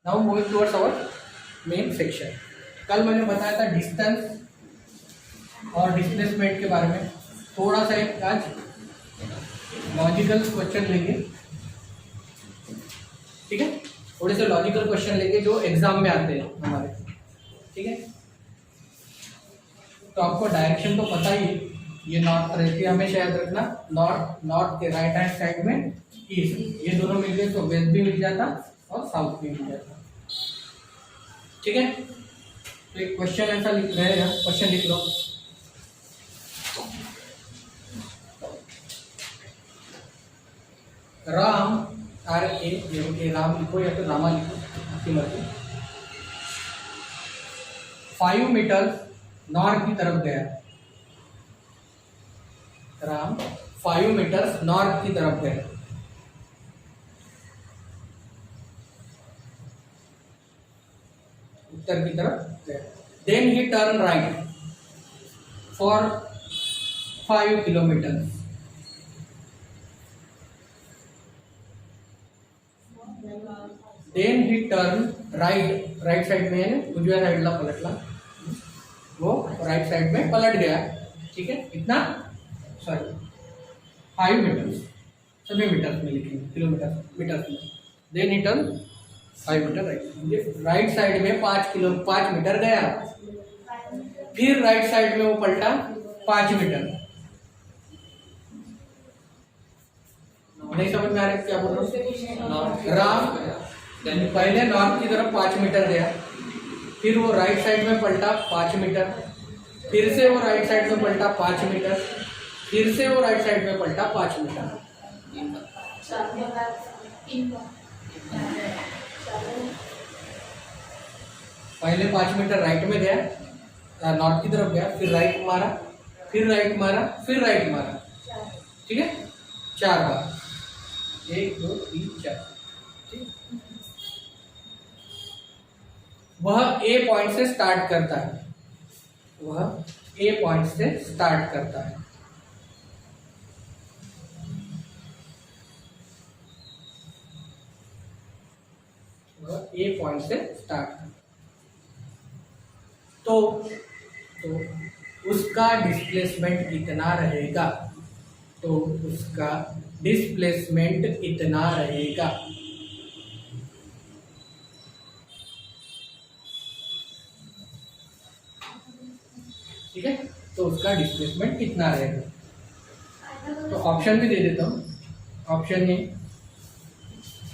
Now moving towards our main section. कल मैंने बताया था डिस्टेंस और डिस्प्लेसमेंट के बारे में। थोड़ा सा एक आज लॉजिकल क्वेश्चन लेंगे, ठीक है। थोड़े से लॉजिकल क्वेश्चन लेंगे जो एग्जाम में आते हैं हमारे, ठीक है। तो आपको डायरेक्शन तो पता ही, ये नॉर्थ रहती है, हमेशा याद रखना। नॉर्थ नॉर्थ के राइट हैंड साइड में ईस्ट, ये दोनों मिल गए तो वेस्ट भी मिल जाता और साउथ भी मिल जाता, ठीक है। तो एक क्वेश्चन ऐसा लिख रहेगा, क्वेश्चन लिख लो। राम RA राम लिखो या फिर रामा लिखो, आपकी मर्जी। 5 मीटर नॉर्थ की तरफ गया। राम 5 मीटर नॉर्थ की तरफ गया। उत्तर की तरफ गया। Then he turn right for 5 kilometer. Then he turn right, right side में उजव्या साइडला पलटला, वो राइट साइड में पलट गया, ठीक है। इतना सॉरी 5 मीटर, सभी मीटर में लिखेंगे, किलोमीटर मीटर में। Then he turn 5 meter right, right side में 5 मीटर गया, फिर राइट साइड में वो पलटा 5 मीटर। नहीं समझ में आ रहा है क्या बोल रहा हूँ। राम पहले नॉर्थ की तरफ 5 मीटर गया, फिर वो राइट साइड में पलटा 5 मीटर, फिर से वो राइट साइड में पलटा 5 मीटर, फिर से वो राइट साइड में पलटा 5 मीटर। पहले 5 मीटर राइट में गया, नॉर्थ की तरफ गया, फिर राइट मारा, फिर राइट मारा, फिर राइट मारा, ठीक है। 4 बार, 1 2 3 4, ठीक। वह ए पॉइंट से स्टार्ट करता है, वह ए पॉइंट से स्टार्ट करता है। वह ए पॉइंट से स्टार्ट करता है। तो उसका डिस्प्लेसमेंट कितना रहेगा, तो उसका डिस्प्लेसमेंट इतना रहेगा। ठीक है, तो उसका डिस्प्लेसमेंट कितना रहेगा। तो ऑप्शन भी दे देता हूँ। Option A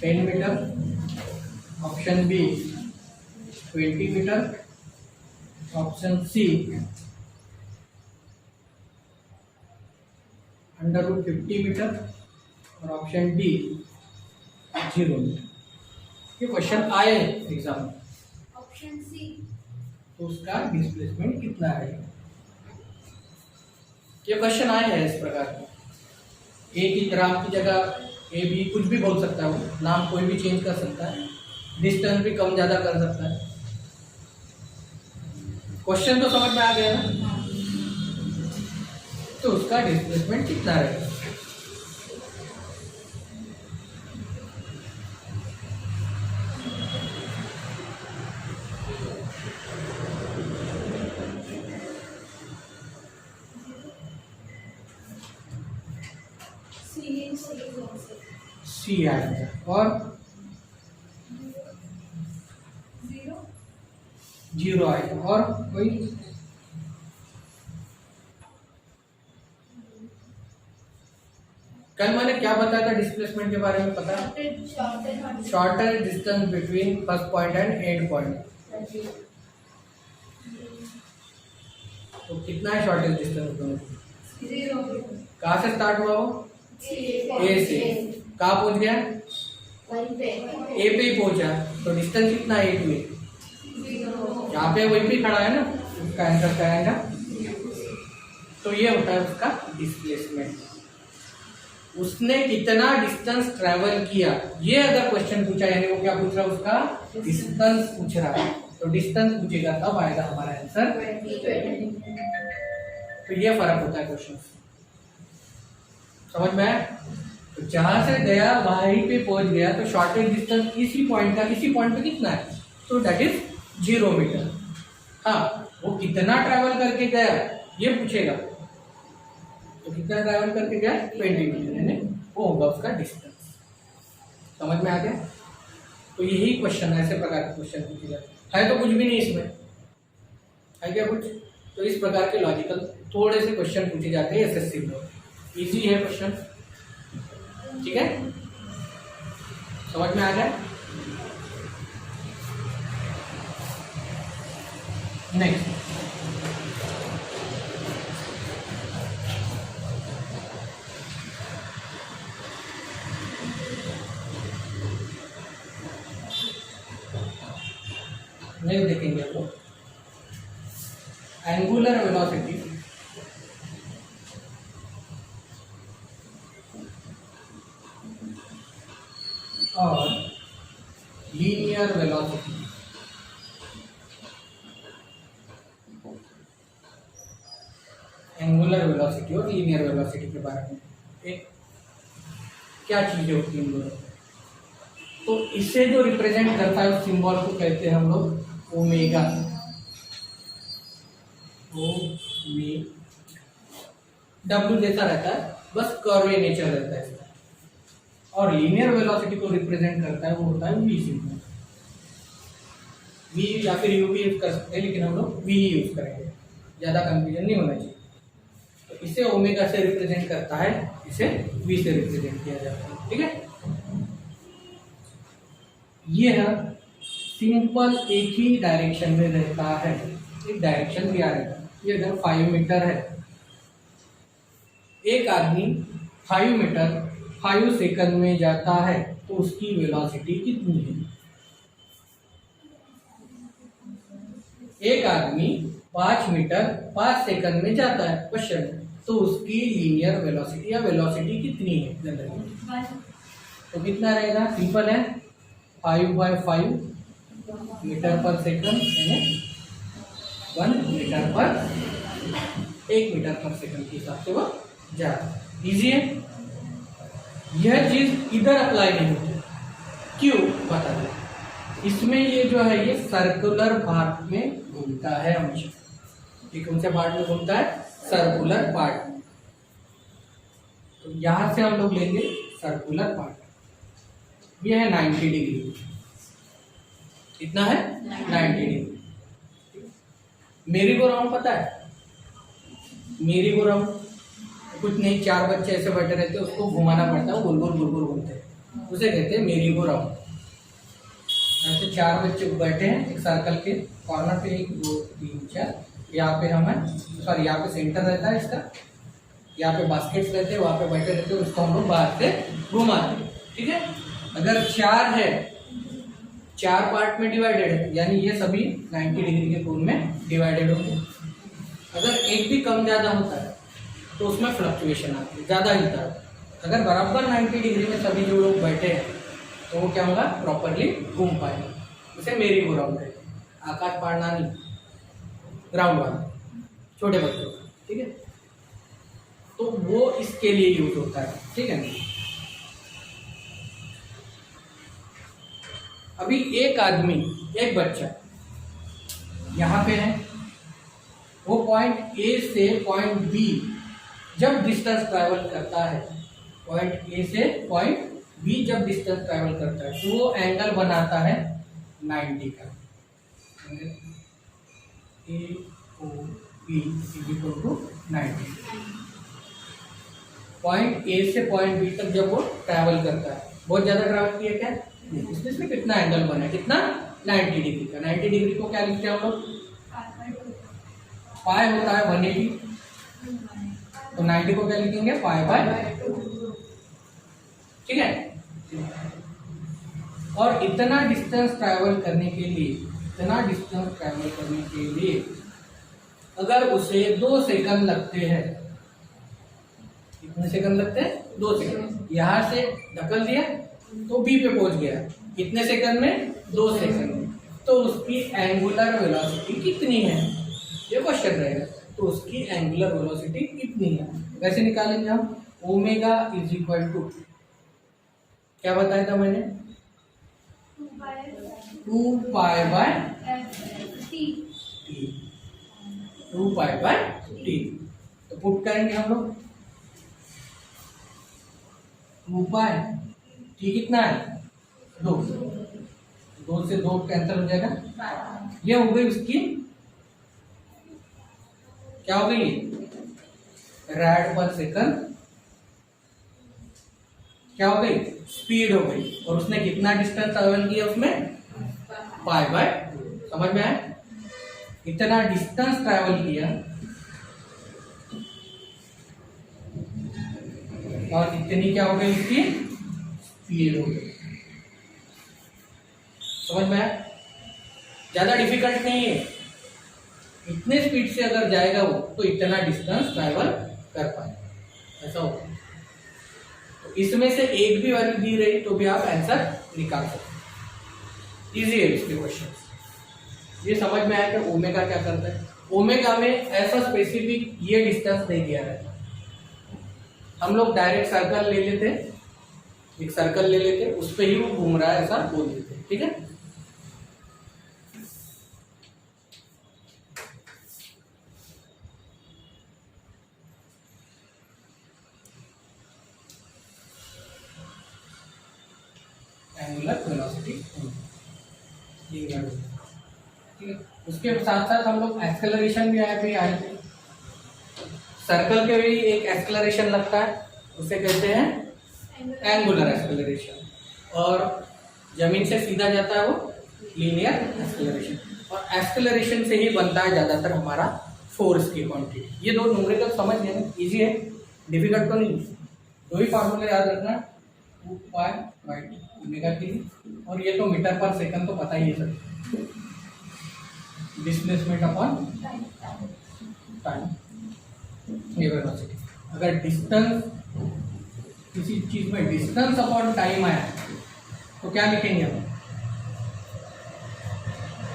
10 meter, option B 20 meter, option C √50 meter और ऑप्शन डी 0 मीटर। ये क्वेश्चन आए एग्जाम में। ऑप्शन सी, तो उसका डिस्प्लेसमेंट कितना रहेगा। ये क्वेश्चन आए हैं इस प्रकार के। ए की ग्राफ की जगह ए बी कुछ भी बोल सकता है, वो नाम कोई भी चेंज कर सकता है, डिस्टेंस भी कम ज्यादा कर सकता है। क्वेश्चन तो समझ में आ गया ना। तो उसका डिस्प्लेसमेंट कितना रहेगा। सी आएगा और 0 आएगा। और कोई कल मैंने क्या बताया था डिस्प्लेसमेंट के बारे में, पता है? Shortest distance between first point and and point. तो कितना है शॉर्टेस्ट डिस्टेंस दोनों? 0। कहाँ से स्टार्ट हुआ वो? ए से। कहाँ पहुंच गया? ए पे ही पहुंचा। तो डिस्टेंस कितना है ए टू ए? यहाँ पे वहीं पे खड़ा है ना, उसका आंसर क्या आएगा? तो ये होता है उसका डिस्प्लेसमेंट। उसने कितना डिस्टेंस ट्रेवल किया, ये अगर क्वेश्चन पूछा, यानी वो क्या पूछ रहा है, उसका डिस्टेंस पूछ रहा है। तो डिस्टेंस पूछेगा तब आएगा हमारा आंसर। तो ये फर्क होता है क्वेश्चन, समझ में आया? तो जहां से गया वहीं पे पहुंच गया, तो शॉर्टेज डिस्टेंस इसी पॉइंट पे कितना है, तो दैट इज 0 मीटर। हाँ, वो कितना ट्रैवल करके गया ये पूछेगा, तो कितना ट्रैवल करके गया 20 मीटर, यानी वो होगा उसका डिस्टेंस। समझ में आ गया? तो यही क्वेश्चन है, ऐसे प्रकार के क्वेश्चन पूछे जाते है। तो कुछ भी नहीं इसमें है क्या कुछ, तो इस प्रकार के लॉजिकल थोड़े से क्वेश्चन पूछे जाते हैं एसएससी में। इजी है क्वेश्चन, ठीक है, समझ में आ गया? नेक्स्ट, नहीं देखेंगे तो एंगुलर वेलोसिटी और लीनियर वेलोसिटी। एंगुलर वेलोसिटी और लीनियर वेलोसिटी के बारे में एक क्या चीजें होती हैं इन दोनों। तो इसे जो रिप्रेजेंट करता है उस सिंबल को कहते हैं हम लोग ओमेगा। डब्ल्यू जैसा रहता है, बस कर्व नेचर रहता है इसका। और लीनियर वेलोसिटी को रिप्रेजेंट करता है, वो होता है वी सिंबल। वी या फिर यू भी यूज कर सकते हैं, लेकिन हम लोग वी ही यूज करेंगे, ज्यादा कंफ्यूजन नहीं होना चाहिए। तो इसे ओमेगा से रिप्रेजेंट करता है, इसे वी से रिप्रेजेंट किया जाता है, ठीक है। यह सिंपल एक ही डायरेक्शन में रहता है, एक डायरेक्शन दिया रहता है। ये अगर 5 मीटर है, एक आदमी 5 मीटर 5 सेकंड में जाता है, तो उसकी वेलोसिटी कितनी है? एक आदमी 5 मीटर 5 सेकंड में जाता है, क्वेश्चन, तो उसकी लीनियर वेलोसिटी या वेलोसिटी कितनी है जनरली? तो कितना रहेगा? सिंपल है, 5/5 मीटर पर सेकंड, यानी 1 मीटर पर 1 मीटर पर सेकंड के हिसाब से वो जा रहा है। इजी है। यह चीज इधर अप्लाई नहीं होती, क्यों बता दो। इसमें ये जो है ये सर्कुलर पार्ट में घूमता है हमेशा। ये कौन से पार्ट में घूमता है? सर्कुलर पार्ट में। तो यहां से हम लोग लेंगे सर्कुलर पार्ट। ये है 90 डिग्री। कितना है? 90 डिग्री। मेरी को राउंड पता है? मेरी को राउंड कुछ नहीं, 4 बच्चे ऐसे बैठे रहते हैं, उसको घुमाना पड़ता है, गोल गोल घूमते हैं, उसे कहते हैं मेरी को राउंड। ऐसे 4 बच्चे बैठे हैं एक सर्कल के कॉर्नर पे, 1 2 3 4, यहाँ पे हम सॉरी यहाँ पे सेंटर रहता है इसका, यहाँ पे बास्केट्स रहते हैं, वहाँ पे बैठे रहते हैं, उसको हम लोग बाहर से घुमाते हैं, ठीक है। अगर 4 है, 4 पार्ट में डिवाइडेड है, यानी ये सभी 90 डिग्री के कोण में डिवाइडेड होंगे। अगर एक भी कम ज्यादा होता है तो उसमें फ्लक्चुएशन आती है, ज्यादा हिलता है। अगर बराबर 90 डिग्री में सभी जो लोग बैठे हैं, तो वो क्या होगा? प्रॉपरली घूम पाएंगे। उसे मेरी गो राउंड है। आकाश पाड़ना नहीं, ग्राउंड वाला छोटे बच्चों का, ठीक है। तो वो इसके लिए यूज होता है, ठीक है। अभी एक आदमी, एक बच्चा यहाँ पे है, वो पॉइंट ए से पॉइंट बी जब डिस्टेंस ट्रैवल करता है, पॉइंट ए से पॉइंट बी जब डिस्टेंस ट्रैवल करता है, तो वो एंगल बनाता है 90 का। A O B equal to 90। Point A से पॉइंट बी तक जब वो ट्रैवल करता है, बहुत ज्यादा ट्रैवल किया क्या? इसमें कितना एंगल बना है? कितना? 90 डिग्री का। 90 डिग्री को क्या लिखते हैं हम लोग? पाई होता है 180, तो 90 को क्या लिखेंगे? पाई/2, ठीक है। और इतना डिस्टेंस ट्रैवल करने के लिए अगर उसे 2 सेकंड लगते हैं, कितने सेकंड लगते हैं? 2 सेकंड। यहां से धक्कल दिया तो बी पे पहुंच गया, कितने सेकंड में? 2 सेकंड में। तो उसकी एंगुलर वेलोसिटी कितनी है, ये क्वेश्चन रहेगा। तो उसकी एंगुलर वेलोसिटी कितनी है, वैसे निकालेंगे हम। ओमेगा इज इक्वल टू क्या बताया था मैंने? 2 pi by T. 2 pi by T. तो पुट करेंगे हम लोग 2 पाई टी कितना है? 2। 2 से 2 कैंसिल हो जाएगा। ये हो गई उसकी क्या हो गई? रैड पर सेकंड। क्या हो गई? स्पीड हो गई। और उसने कितना डिस्टेंस ट्रेवल किया उसमें? Pi by 2। समझ में आया? इतना डिस्टेंस ट्रैवल किया और इतनी क्या हो गई उसकी? स्पीड हो गई। समझ में आया? ज्यादा डिफिकल्ट नहीं है। इतने स्पीड से अगर जाएगा वो तो इतना डिस्टेंस ट्रैवल कर पाए, ऐसा होगा। तो इसमें से एक भी वैल्यू दी रही तो भी आप आंसर निकाल सकते। इजी है इसके क्वेश्चन। ये समझ में आया कि ओमेगा क्या करता है? ओमेगा में ऐसा स्पेसिफिक ये डिस्टेंस नहीं दिया रहता। हम लोग डायरेक्ट सर्कल ले लेते, एक सर्कल ले लेते, उस पर ही वो घूम रहा है ऐसा बोल देते। ठीक है? Angular velocity. ठीक है। उसके साथ साथ हम लोग एक्सेलरेशन भी आए थे। सर्कल के भी एक एक्सेलरेशन लगता है, उसे कहते हैं एंगुलर एक्सेलरेशन। और जमीन से सीधा जाता है वो लीनियर एक्सेलरेशन। और एक्सेलरेशन से ही बनता है ज्यादातर हमारा फोर्स की क्वांटिटी। ये दो न्यूमेरिकल समझ गए, इजी है, डिफिकल्ट तो नहीं। दो ही फॉर्मूले याद रखना, 2 पाई बाय ओमेगा टी। और ये तो मीटर पर सेकंड तो पता ही है सर, डिस्प्लेसमेंट अपॉन टाइम, ये वेलोसिटी। अगर डिस्टेंस, किसी चीज में डिस्टेंस अपॉन टाइम आया तो क्या लिखेंगे हम?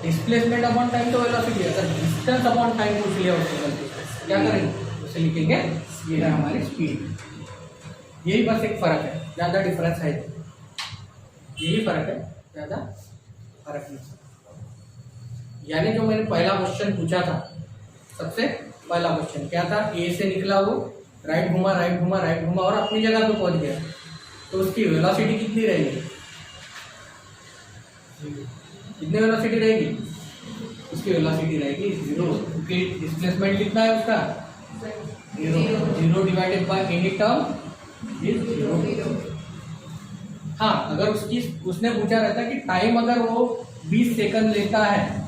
डिस्प्लेसमेंट अपॉन टाइम तो वेलोसिटी। अगर डिस्टेंस अपॉन टाइम पूछ लिया उसको गलती से क्या करेंगे? उसे लिखेंगे ये है हमारी स्पीड। यही बस एक फर्क है, ज्यादा डिफरेंस है, यही फर्क है, ज्यादा फर्क नहीं। यानी जो मैंने पहला क्वेश्चन पूछा था, सबसे पहला क्वेश्चन क्या था? ए से निकला वो, राइट घुमा राइट घुमा राइट घुमा और अपनी जगह पे पहुंच गया, तो उसकी वेलोसिटी कितनी रहेगी? कितनी वेलोसिटी रहेगी? उसकी वेलोसिटी रहेगी 0, क्योंकि डिस्प्लेसमेंट कितना है उसका? 0 divided by any term is 0। हाँ, अगर उसने पूछा रहता कि टाइम अगर वो 20 सेकंड लेता है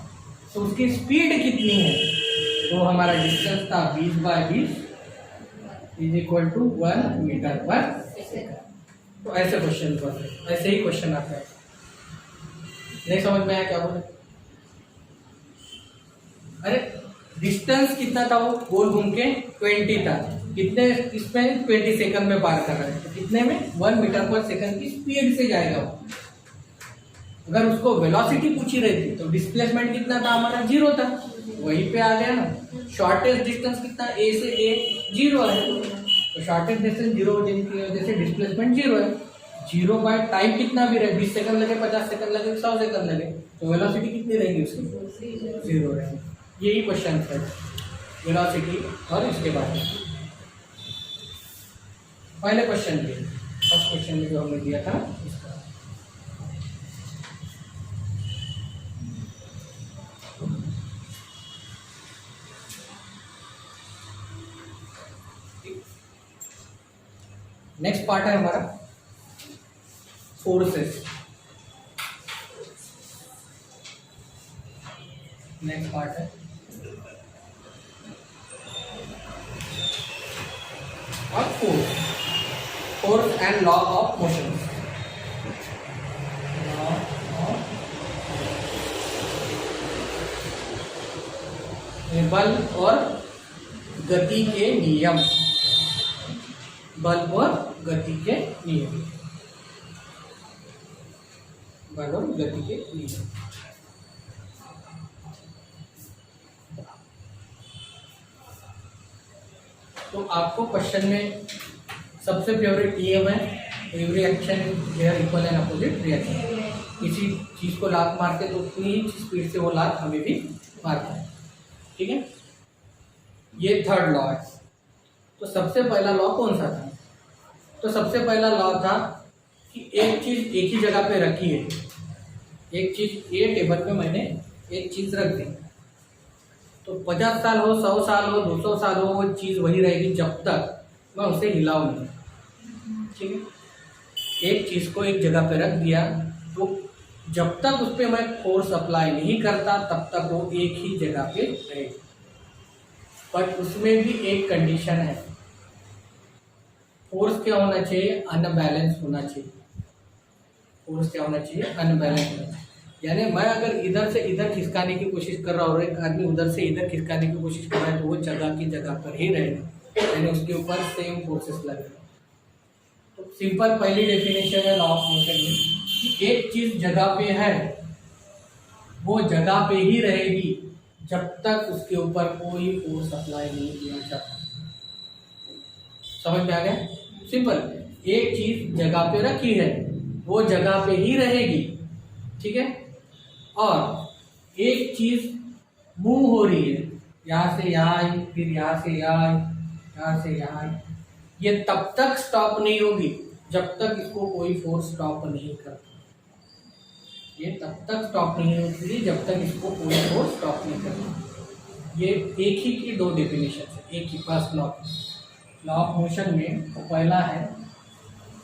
तो उसकी स्पीड कितनी है, तो हमारा डिस्टेंस था 20 by 20 is equal to 1 meter पर सेकंड। तो ऐसे क्वेश्चन पर ऐसे ही क्वेश्चन आता है। नहीं समझ में आया क्या बोले? अरे डिस्टेंस कितना था? वो गोल घूम के 20 था। कितने इसमें 20 सेकंड में पार कर रहा है, तो कितने में? 1 मीटर पर सेकंड की स्पीड से जाएगा वो। अगर उसको वेलोसिटी पूछी रही थी तो डिस्प्लेसमेंट कितना था हमारा? 0 था, वहीं पे आ गया ना। शॉर्टेस्ट डिस्टेंस कितना? ए से ए 0 है, तो शॉर्टेस्ट डिस्टेंस 0 की वजह से डिस्प्लेसमेंट 0 है। 0 बाय टाइम कितना भी रहे, 20 सेकंड लगे, 50 सेकंड लगे, 100 सेकंड लगे, तो वेलोसिटी कितनी रहेगी उसकी? 0 रहेगी। यही क्वेश्चन है वेलोसिटी। और इसके बाद पहले क्वेश्चन के फर्स्ट क्वेश्चन में जो हमने दिया था इसका, नेक्स्ट पार्ट है हमारा फोर्सेस। नेक्स्ट पार्ट है और force and law of motion. बल और गति के नियम, बल और गति के नियम, बल और गति के नियम। तो आपको क्वेश्चन में सबसे फेवरेट नियम है every action there equal and opposite reaction. किसी चीज को लात मारते तो उतनी ही स्पीड से वो लात हमें भी मारता है। ठीक है, ये थर्ड लॉ है। तो सबसे पहला लॉ कौन सा था? तो सबसे पहला लॉ था कि एक चीज एक ही जगह पे रखी है। एक चीज ये टेबल पे मैंने एक चीज रख दी, तो 50 साल हो, 100 साल हो, 200 साल हो, वो चीज वही रहेगी जब तक मैं उसे हिलाऊं नहीं। ठीक है, एक चीज को एक जगह पे रख दिया तो जब तक उस पर मैं फोर्स अप्लाई नहीं करता तब तक वो एक ही जगह पे रहेगी। बट उसमें भी एक कंडीशन है, फोर्स क्या होना चाहिए? अनबैलेंस होना चाहिए। फोर्स क्या होना चाहिए? अनबैलेंस होना चाहिए। यानी मैं अगर इधर से इधर खिसकाने की कोशिश कर रहा हूँ और एक आदमी उधर से इधर खिसकाने की कोशिश कर रहा है तो वो जगह की जगह पर ही रहेगा, यानी उसके ऊपर सेम फोर्सेस लगेगा। तो सिंपल पहली डेफिनेशन है लॉ ऑफ मोशन में कि एक चीज जगह पे है वो जगह पे ही रहेगी जब तक उसके ऊपर कोई फोर्स अप्लाई नहीं किया जाता। समझ में आ गया? सिंपल, एक चीज जगह पे रखी है वो जगह पे ही रहेगी। ठीक है, और एक चीज मूव हो रही है, यहाँ से यहाँ आई, फिर यहाँ से यहाँ आई, यहाँ से यहाँ आई, ये तब तक स्टॉप नहीं होगी जब तक इसको कोई फोर्स स्टॉप नहीं करता। ये तब तक स्टॉप नहीं होगी जब तक इसको कोई फोर्स स्टॉप नहीं करता। ये एक ही की दो डेफिनेशन है, एक ही फर्स्ट लॉ ऑफ मोशन में। तो पहला है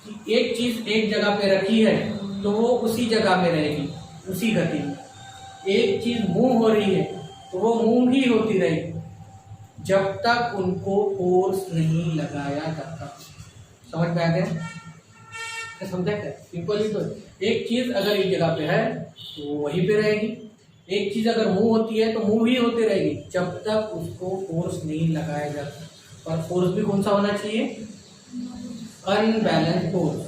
कि एक चीज एक जगह पे रखी है तो वो उसी जगह में रहेगी, उसी गति में। एक चीज मूव हो रही है तो वो मूव ही होती रहेगी जब तक उनको फोर्स नहीं लगाया जाता। समझ में आ गया? समझा क्या? सिंपल ही तो है। एक चीज अगर एक जगह पे है तो वो वहीं पे रहेगी, एक चीज अगर मूव होती है तो मूव ही होती रहेगी जब तक उसको फोर्स नहीं लगाया जाता। और फोर्स भी कौन सा होना चाहिए? Unbalance force.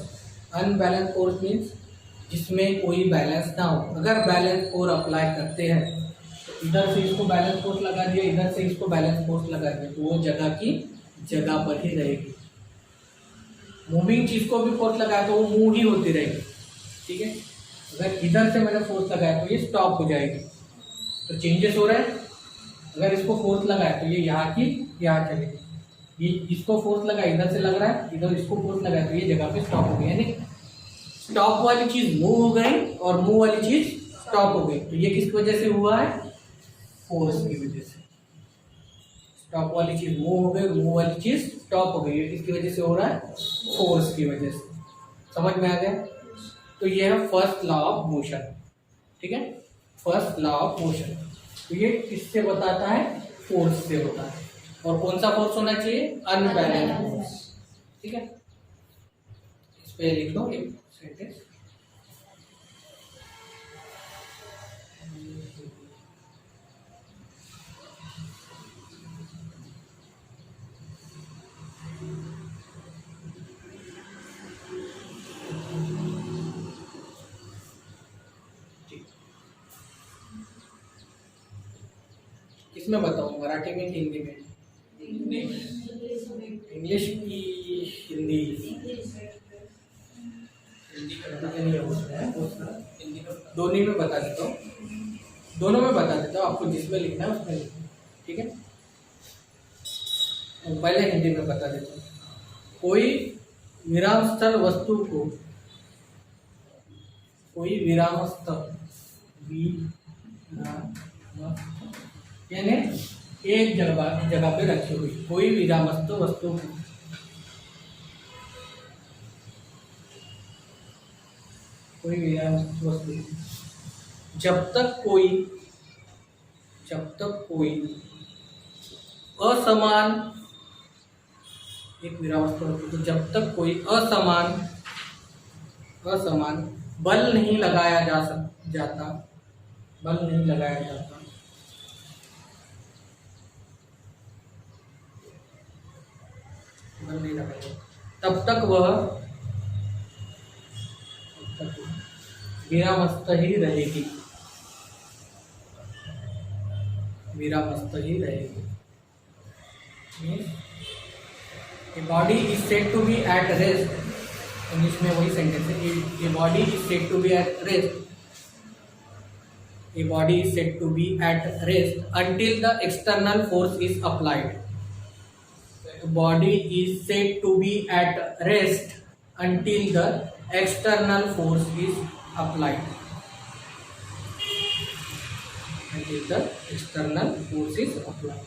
Unbalance force means जिसमें कोई बैलेंस ना हो। अगर बैलेंस फोर्स अप्लाई करते हैं तो इधर से इसको बैलेंस फोर्स लगा दिया, इधर से इसको बैलेंस फोर्स लगा दिया, तो वो जगह की जगह पर ही रहेगी। मूविंग चीज को भी फोर्स लगाया तो वो मूव ही होती रहेगी। ठीक है, अगर इधर से मैंने फोर्स लगाया तो ये स्टॉप हो जाएगी, तो चेंजेस हो रहा है। अगर इसको फोर्स लगाया तो ये यहाँ की यहाँ चलेगी, ये इसको फोर्स लगा इधर से लग रहा है, इधर इसको फोर्स लगाया तो ये जगह पे स्टॉप हो गई। यानी स्टॉप वाली चीज मूव हो गई और मूव वाली चीज स्टॉप हो गई। तो ये किस वजह से हुआ है? फोर्स की वजह से। स्टॉप वाली चीज मूव हो गई, मूव वाली चीज स्टॉप हो गई। ये किसकी वजह से हो रहा है? फोर्स की वजह से। समझ में आ गया? तो ये है फर्स्ट लॉ ऑफ मोशन। ठीक है, फर्स्ट लॉ ऑफ मोशन। तो ये किससे बताता है? फोर्स से होता है। और कौन सा फोर्स होना चाहिए? Unbalance force. ठीक है, इस पे लिख लो एक सेंटेंस। किसमें बताऊं, मराठी में कि हिंदी में? इंग्लिश की हिंदी? हिंदी का नहीं है, दोनों में बता देता हूँ, दोनों में बता देता हूँ, आपको जिसमें लिखना है उसमें लिखना। ठीक है, पहले हिंदी में बता देता हूँ। कोई विराम स्थल वस्तु को, कोई विराम स्थल यानी एक जगह पे रखी हुई कोई विरामस्थ वस्तु को जब तक कोई असमान, एक विरामस्थ वस्तु को जब तक कोई असमान बल नहीं लगाया जाता तब तक वह विरामस्थ ही रहेगी। The body is said to be at rest English में वही सेंटेंस है। A body is said to be at rest, a body is said to be at rest until the external force is applied. Body is said to be at rest until the external force is applied. Until the external force is applied.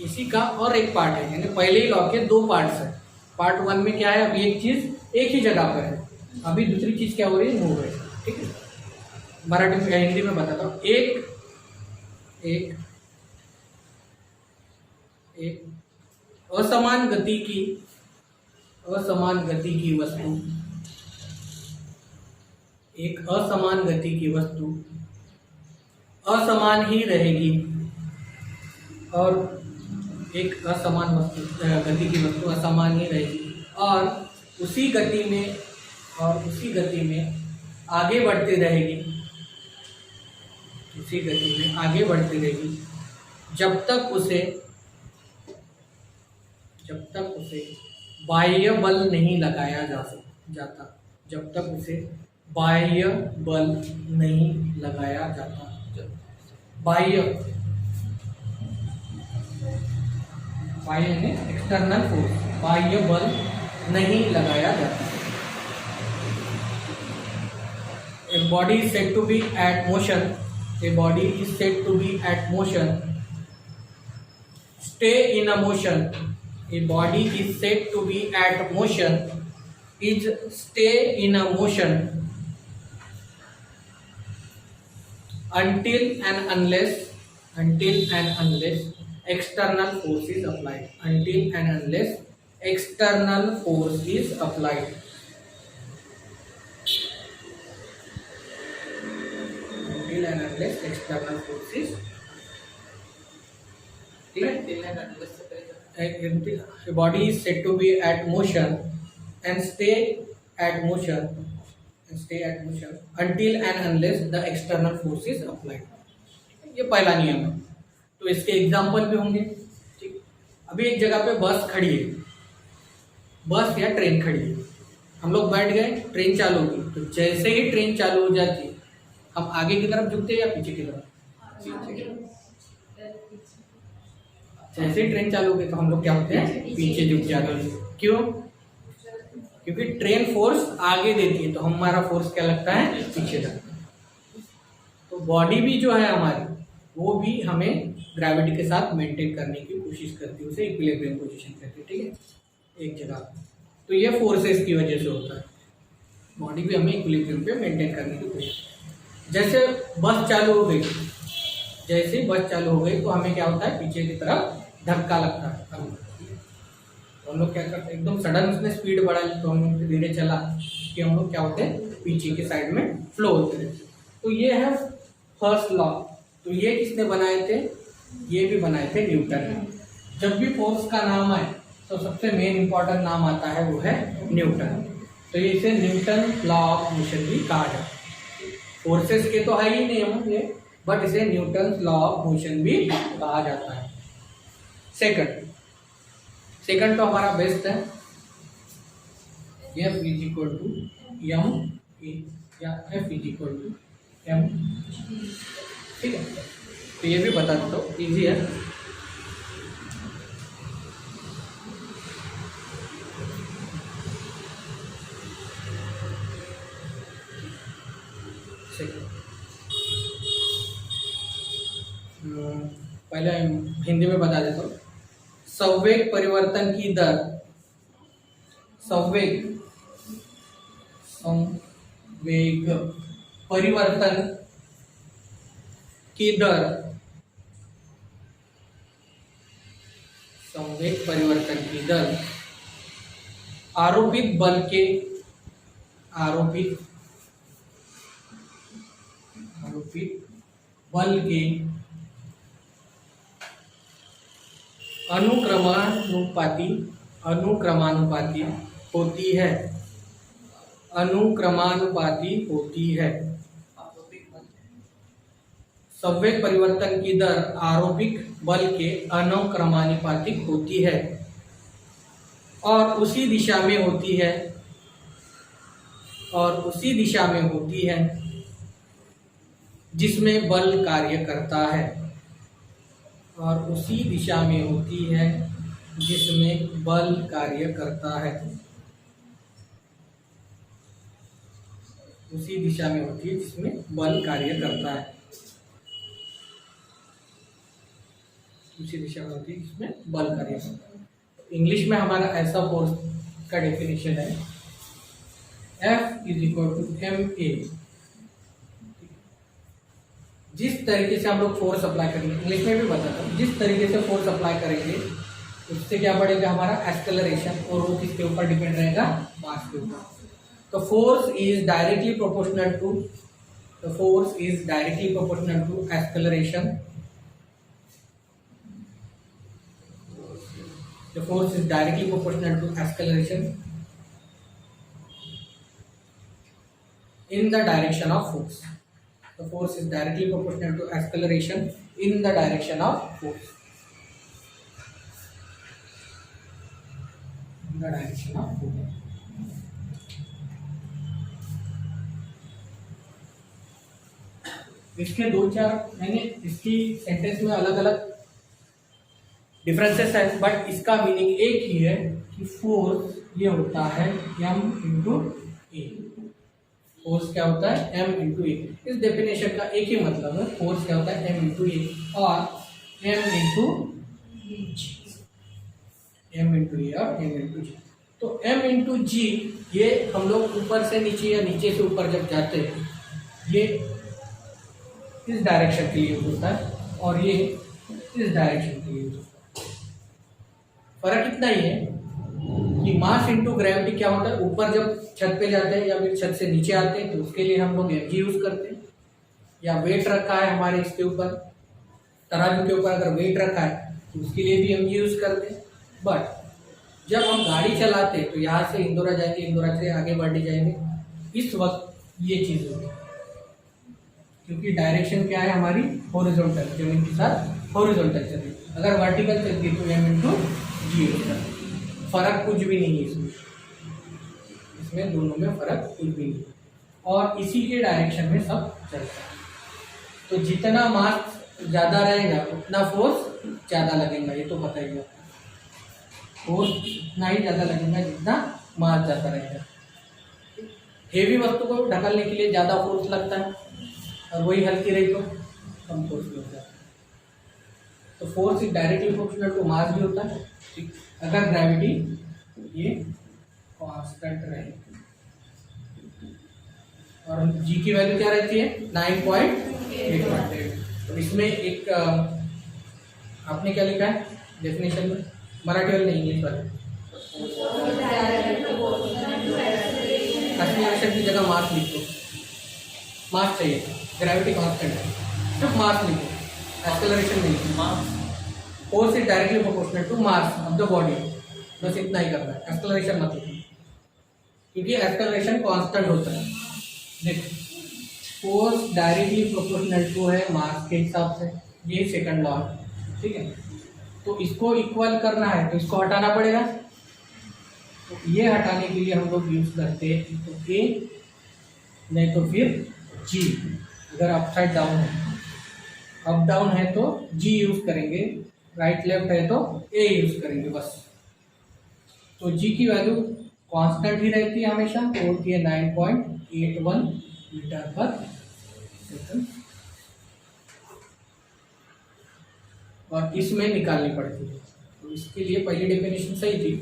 इसी का और एक part है, यानी पहले ही law के दो parts हैं। पार्ट 1 में क्या है, अभी एक चीज एक ही जगह पर है, अभी दूसरी चीज क्या हो रही है, मूव है। ठीक है, मराठी में हिंदी में बताता हूँ। एक असमान गति की वस्तु, एक असमान गति की वस्तु असमान ही रहेगी, और एक असमान गति की वस्तु असमान ही रहेगी, और उसी गति में आगे बढ़ती रहेगी, उसी गति में आगे बढ़ती रहेगी जब तक उसे बाह्य बल नहीं लगाया जाता, जब तक उसे बाह्य बल नहीं लगाया जाता। बाह्य यानी एक्सटर्नल फोर्स, बाह्य बल नहीं लगाया जाता। A body is said to be at motion. A body is said to be at motion. Stay in a motion. A body is said to be at motion. Is stay in a motion until and unless external force is applied. Until and unless external force is applied. Until and unless external force is A body is said to be at motion and stay at motion until and unless the external force is applied. ये पहला नियम है। तो इसके example भी होंगे। ठीक, अभी एक जगह पे बस खड़ी है, बस या ट्रेन खड़ी है, हम लोग बैठ गए, ट्रेन चालू हुई, तो जैसे ही ट्रेन चालू हो जाती है हम आगे की तरफ झुकते हैं या पीछे की तरफ? जैसे ही ट्रेन चालू होगी तो हम लोग क्या होते हैं, पीछे झुक जाते हैं। क्यों? क्योंकि ट्रेन फोर्स आगे देती है, तो हमारा फोर्स क्या लगता है, पीछे लगता है। तो बॉडी भी जो है हमारी, वो भी हमें ग्रेविटी के साथ मेंटेन करने की कोशिश करती है, उसे इक्विलिब्रियम पोजीशन करती है। ठीक है, एक जगह। तो ये फोर्सेस की वजह से होता है, बॉडी भी हमें इक्विलिब्रियम पे मेंटेन करने की कोशिश। जैसे बस चालू हो गई, जैसे बस चालू हो गई तो हमें क्या होता है, पीछे की तरफ धक्का लगता है। तो हम लोग क्या करते हैं, एकदम सडन उसने स्पीड बढ़ा ली, तो हम लोग धीरे चला कि हम लोग क्या होते हैं, पीछे के साइड में फ्लो होते हैं। तो ये है फर्स्ट लॉ। तो ये किसने बनाए थे, ये भी बनाए थे न्यूटन ने। जब भी फोर्स का नाम आए तो सबसे मेन इंपॉर्टेंट नाम आता है, वो है न्यूटन। तो इसे न्यूटन लॉ ऑफ मोशन भी कहा जाता है। फोर्सेस के तो है ही नियम ये, बट इसे न्यूटन लॉ ऑफ मोशन भी कहा जाता है। सेकंड तो हमारा बेस्ट है, F is equal to m या F is equal to m. ठीक है, तो ये भी बता देता हूँ, इजी है। पहले हिंदी में बता देता हूँ। संवेग परिवर्तन की दर, संवेग परिवर्तन की दर, संवेग परिवर्तन की दर आरोपित बल के अनुक्रमानुपाती होती है, संवेग परिवर्तन की दर आरोपित बल के अनुक्रमानुपातिक होती है। और उसी दिशा में होती है, और उसी दिशा में होती है जिसमें बल कार्य करता है, और उसी दिशा में होती है जिसमें बल कार्य करता है, उसी दिशा में होती है जिसमें बल कार्य करता है, उसी दिशा में होती है जिसमें बल कार्य करता है। इंग्लिश में हमारा ऐसा फोर्स का डेफिनेशन है F is equal to ma। जिस तरीके से हम लोग फोर्स अप्लाई करेंगे, इंग्लिश में भी बताता हूँ, जिस तरीके से फोर्स अप्लाई करेंगे उससे क्या बढ़ेगा हमारा एक्सेलरेशन, और वो किसके ऊपर डिपेंड रहेगा, मास के ऊपर। तो force is directly proportional to, the force is directly proportional to acceleration, the force is directly proportional to acceleration in the direction of force. The force is directly proportional to acceleration in the direction of force. In the direction of force. इसके दो चार मैंने इसकी sentence में अलग अलग differences है, but इसका मीनिंग एक ही है कि फोर्स ये होता है m इंटू ए। फोर्स क्या होता है, m इंटू ए। इस डेफिनेशन का एक ही मतलब है, फोर्स क्या होता है, m इंटू ए और m इंटू जी, m इंटू ए और m इंटू जी। तो m इंटू जी ये हम लोग ऊपर से नीचे या नीचे से ऊपर जब जाते हैं ये इस डायरेक्शन के लिए यूज होता है, और ये इस डायरेक्शन के लिए यूज होता है। फर्क इतना ही है कि मास इंटू ग्रेविटी क्या होता है, ऊपर जब छत पे जाते हैं या फिर छत से नीचे आते हैं तो उसके लिए हम लोग mg यूज करते हैं, या वेट रखा है हमारे इसके ऊपर, तराजू के ऊपर अगर वेट रखा है तो उसके लिए भी mg यूज करते हैं। बट जब हम गाड़ी चलाते हैं तो यहाँ से इंदौरा जाएंगे, इंदौरा से आगे बढ़ने जाएंगे, इस वक्त ये चीज होगी, क्योंकि डायरेक्शन क्या है हमारी, हॉरिजॉन्टल, जमीन के साथ हॉरिजॉन्टल चल रही है। अगर वर्टिकल चलती है तो m इंटू जी होता है। फर्क कुछ भी नहीं है इसमें, इसमें दोनों में फर्क कुछ भी नहीं, और इसी के डायरेक्शन में सब चलता है। तो जितना मास ज्यादा रहेगा उतना फोर्स ज्यादा लगेगा, ये तो पता ही है। फोर्स उतना ही ज्यादा लगेगा जितना मास ज्यादा रहेगा। हेवी वस्तु को ढकलने के लिए ज्यादा फोर्स लगता है, और वही हल्की रही तो कम फोर्स लगता है। तो force is directly proportional to mass भी होता है, ठीक। अगर ग्रेविटी ये कांस्टेंट रहे, और जी की वैल्यू क्या रहती है, 9.8। तो इसमें एक आपने क्या लिखा है डेफिनेशन में, मराठी वाले नहीं, इंग्लिश वाले, एक्सेलरेशन की जगह मास लिख दो, मास चाहिए, ग्रेविटी कांस्टेंट है, सिर्फ मास लिखो, एक्सेलरेशन नहीं, mass. Force is directly proportional to mass of the body, बस इतना ही करना है, एक्सेलरेशन मत लिखो, क्योंकि एक्सेलरेशन कांस्टेंट होता है। देखो फोर्स डायरेक्टली प्रोपोर्शनल टू है मास के हिसाब से, ये सेकंड लॉ है, ठीक है। तो इसको इक्वल करना है तो इसको हटाना पड़ेगा, तो ये हटाने के लिए हम लोग यूज करते हैं तो ए, नहीं तो फिर जी। अगर अपसाइड डाउन है, अप डाउन है तो जी यूज करेंगे, राइट लेफ्ट है तो ए यूज करेंगे बस। तो जी की वैल्यू कांस्टेंट ही रहती है हमेशा, तो होती है 9.81 मीटर पर सेकंड, और इसमें निकालनी पड़ती है। तो इसके लिए पहली डेफिनेशन सही थी,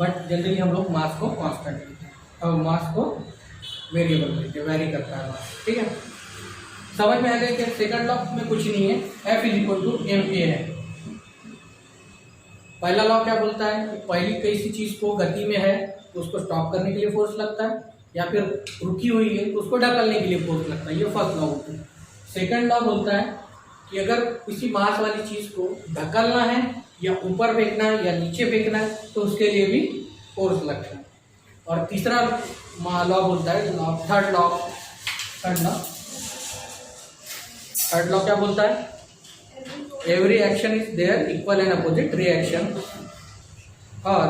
बट जनरली हम लोग मास को कांस्टेंट लेते हैं और मास को वेरिएबल लेते हैं, वेरी करता है मास, ठीक है। समझ में आ गया कि सेकंड लॉ में कुछ नहीं है, F is equal to m a है। पहला लॉ क्या बोलता है कि पहली किसी चीज को गति में है तो उसको स्टॉप करने के लिए फोर्स लगता है, या फिर रुकी हुई है तो उसको ढकलने के लिए फोर्स लगता है, ये फर्स्ट लॉ होता है। सेकंड लॉ बोलता है कि अगर किसी मास वाली चीज को ढकलना है या ऊपर फेंकना है या नीचे फेंकना है तो उसके लिए भी फोर्स लगता है। और तीसरा लॉ बोलता है थर्ड लॉ क्या बोलता है, every action is there equal and opposite reaction, और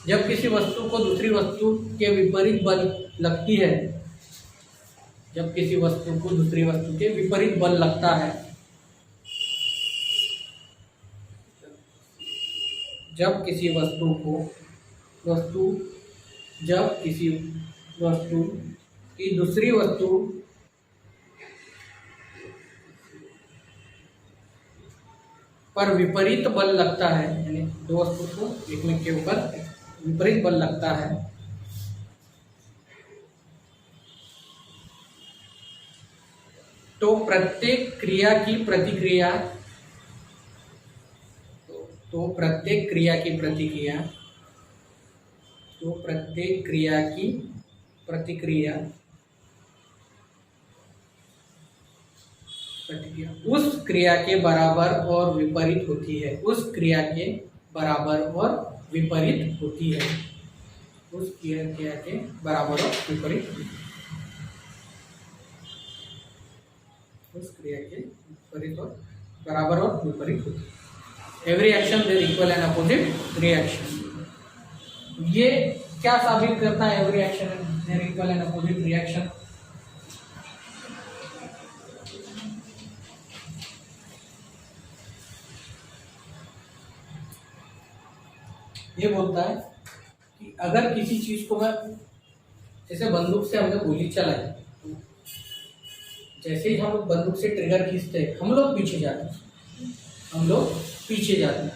जब किसी वस्तु को दूसरी वस्तु के विपरीत बल लगती है, जब किसी वस्तु को दूसरी वस्तु के विपरीत बल लगता है, जब किसी वस्तु की दूसरी वस्तु पर विपरीत बल लगता है, यानी दो वस्तु को एक में के ऊपर विपरीत बल लगता है, तो प्रत्येक क्रिया की प्रतिक्रिया उस क्रिया के बराबर और विपरीत होती है। उस क्रिया के बराबर और विपरीत होती है। उस क्रिया के बराबर और विपरीत होती है। उस क्रिया के विपरीत और बराबर और विपरीत होती है। Every action there equal and opposite reaction. ये क्या साबित करता है? Every action there equal and opposite reaction. ये बोलता है कि अगर किसी चीज को मैं, जैसे बंदूक से हमने गोली चलाई, जैसे ही हम लोग बंदूक से ट्रिगर खींचते हैं हम लोग पीछे जाते हैं,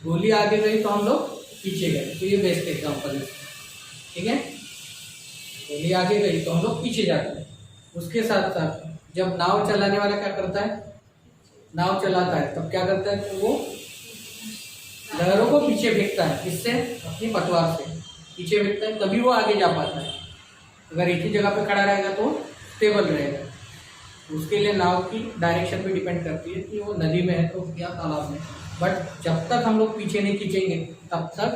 गोली आगे गई तो हम लोग पीछे गए। तो ये बेस्ट एग्जांपल है, ठीक है। गोली आगे गई तो हम लोग पीछे जाते हैं। उसके साथ साथ जब नाव चलाने वाला क्या करता है, नाव चलाता है, तब क्या करता है, तो वो लहरों को पीछे फेंकता है। किससे? अपनी पतवार से पीछे फेंकता है, तभी वो आगे जा पाता है। अगर एक ही जगह पे खड़ा रहेगा तो स्टेबल रहेगा। उसके लिए नाव की डायरेक्शन पे डिपेंड करती है कि वो नदी में है तो या तालाब में। बट जब तक हम लोग पीछे नहीं खींचेंगे तब तक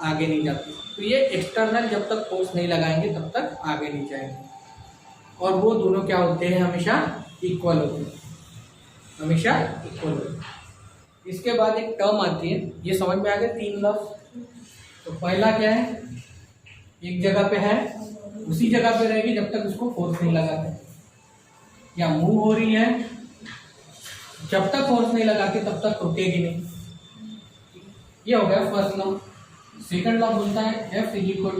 आगे नहीं जाते। तो ये एक्सटर्नल जब तक फोर्स नहीं लगाएंगे तब तक आगे नहीं जाएंगे। और वो दोनों क्या होते हैं? हमेशा इक्वल होते हैं, हमेशा इक्वल होते हैं। इसके बाद एक टर्म आती है, ये समझ में आ गए 3 लॉ। तो पहला क्या है, एक जगह पे है उसी जगह पे रहेगी जब तक उसको फोर्स नहीं लगाते, या मूव हो रही है जब तक फोर्स नहीं लगाते तब तक रुकेगी नहीं। ये हो गया फर्स्ट लॉ। सेकंड लॉ बोलता है F = ma।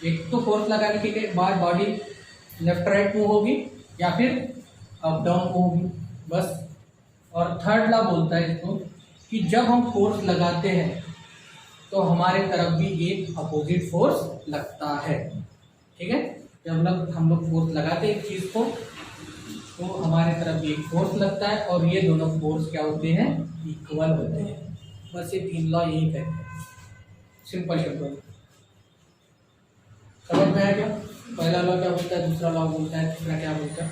एक तो फोर्स लगाने के बाद बॉडी लेफ्ट राइट मूव होगी या फिर अप डाउन मूव होगी, बस। और थर्ड लॉ बोलता है इसको कि जब हम फोर्स लगाते हैं तो हमारे तरफ भी एक अपोजिट फोर्स लगता है, ठीक है। जब हम लोग फोर्स लगाते हैं एक चीज को तो हमारे तरफ भी एक फोर्स लगता है, और ये दोनों फोर्स क्या होते हैं? इक्वल होते हैं। बस ये 3 लॉ यही कहते हैं, सिंपल शब्दों में। समझ में आया क्या? पहला लॉ क्या बोलता है, दूसरा लॉ बोलता है, तीसरा क्या बोलता है।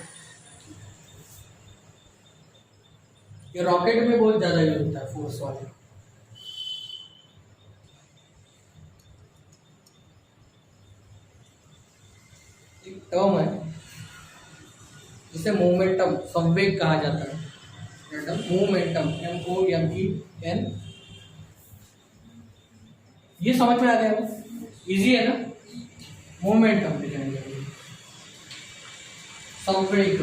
ये रॉकेट में बहुत ज्यादा यूज होता है फोर्स वाले। एक टर्म है जिसे मोमेंटम, संवेग कहा जाता है। Momentum, MOMEN। ये समझ में आ गया? इजी है ना? मोमेंटम लिखेंगे, संवेग।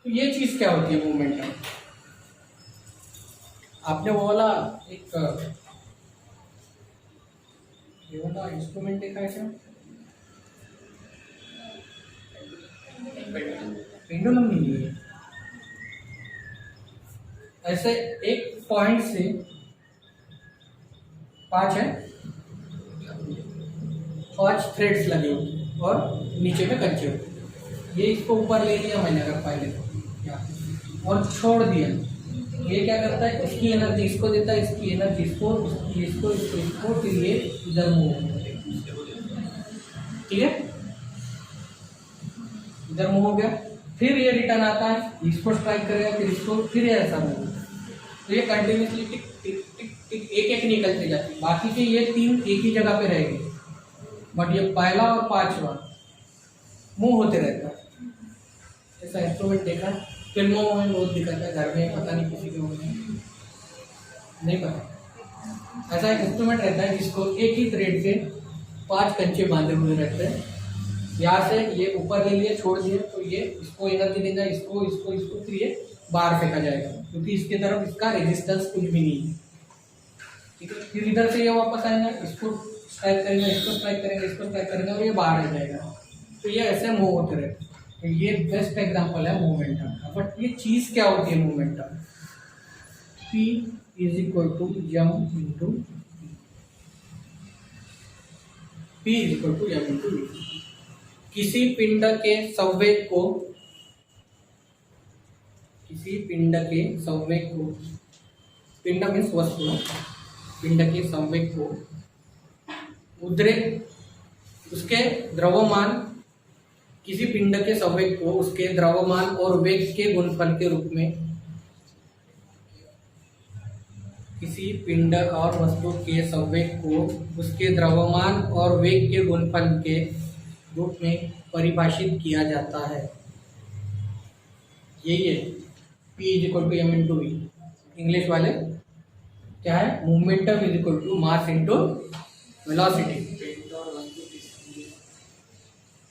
तो ये चीज क्या होती है मोमेंटम? आपने वो वाला एक ये वाला इंस्ट्रूमेंट देखा है क्या? पेंडुलम नहीं है। ऐसे एक पॉइंट से 5 है, 5 थ्रेड्स लगे होते और नीचे में कच्चे होते। ये इसको ऊपर ले लिया मैंने अगर पहले और छोड़ दिया, ये क्या करता है? इसकी एनर्जी इसको देता है, इसकी एनर्जी इसको, इसको, फिर ये इधर मूव होता है, ठीक है। इधर मूव हो गया, फिर ये रिटर्न आता है, इसको स्ट्राइक करेगा, फिर इसको, फिर ये ऐसा मूव। तो ये कंटिन्यूसली टिक टिक टिक टिक एक निकलते जाते हैं। बाकी के ये 3 एक ही जगह पे रहेंगे, बट ये पहला और 5वां मूव होते रहता है। ऐसा इंस्ट्रूमेंट देखा फिल्मों में बहुत दिखाता है, घर में पता नहीं किसी के होने नहीं पता। ऐसा एक इंस्ट्रूमेंट रहता है जिसको एक ही थ्रेड के 5 कंचे बांधे हुए रहते हैं। यहाँ से ये ऊपर ले लिए छोड़ दिए तो ये इसको एनर्जी देगा, इसको इसको इसको, फिर ये बाहर फेंका जाएगा क्योंकि इसके तरफ इसका रेजिस्टेंस कुछ भी नहीं है। ठीक है, फिर इधर से ये वापस आएगा, इसको स्ट्राइक करेंगे, इसको स्ट्राइक करेंगे, इसको स्ट्राइक करेंगे और ये बाहर आ जाएगा। तो ये ऐसे मूव होते रहते हैं। तो ये बेस्ट एग्जांपल है मोमेंटम का। बट ये चीज़ क्या होती है momentum? P is equal to m into P is equal to m into v। किसी पिंड के संवेग को पिंड मीन्स वस्तु, पिंड के संवेग को उसके द्रव्यमान, किसी पिंड के संवेग को उसके द्रव्यमान और वेग के गुणनफल के रूप में, किसी पिंड और वस्तु के संवेग को उसके द्रव्यमान और वेग के गुणनफल के रूप में परिभाषित किया जाता है। यही है P is equal to m into v. English वाले क्या है? Momentum is equal to mass into velocity.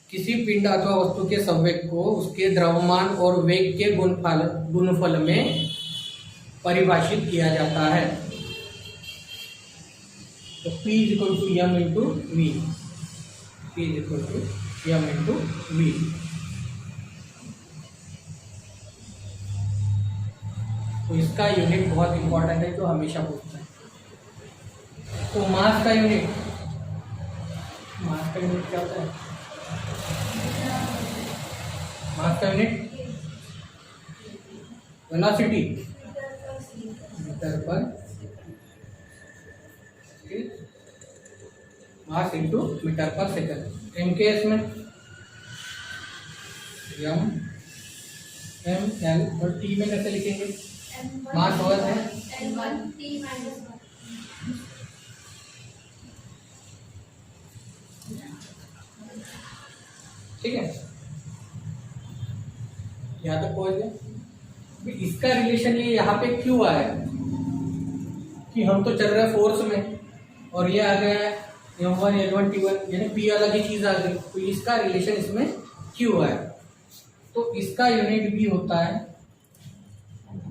किसी पिंड अथवा वस्तु के संवेग को उसके द्रव्यमान और वेग के गुणनफल में परिभाषित किया जाता है। तो P is equal to m into v. P is equal to m into v. तो इसका यूनिट बहुत इंपॉर्टेंट है, जो हमेशा पूछता है। तो मास का यूनिट क्या होता है? मास का यूनिट वेलोसिटी मीटर पर मास इंटू मीटर पर सेकंड। MKS में m l और t में कैसे लिखेंगे? मास और है L1 T minus 1। ठीक है, यहाँ तक पहुंच गए। इसका रिलेशन ये यहाँ पे क्यों आया कि हम तो चल रहे हैं फोर्स में और ये आ गया M1 L1 T1, यानी P अलग ही चीज आ गई। तो इसका रिलेशन इसमें क्यों आया? तो इसका यूनिट भी होता है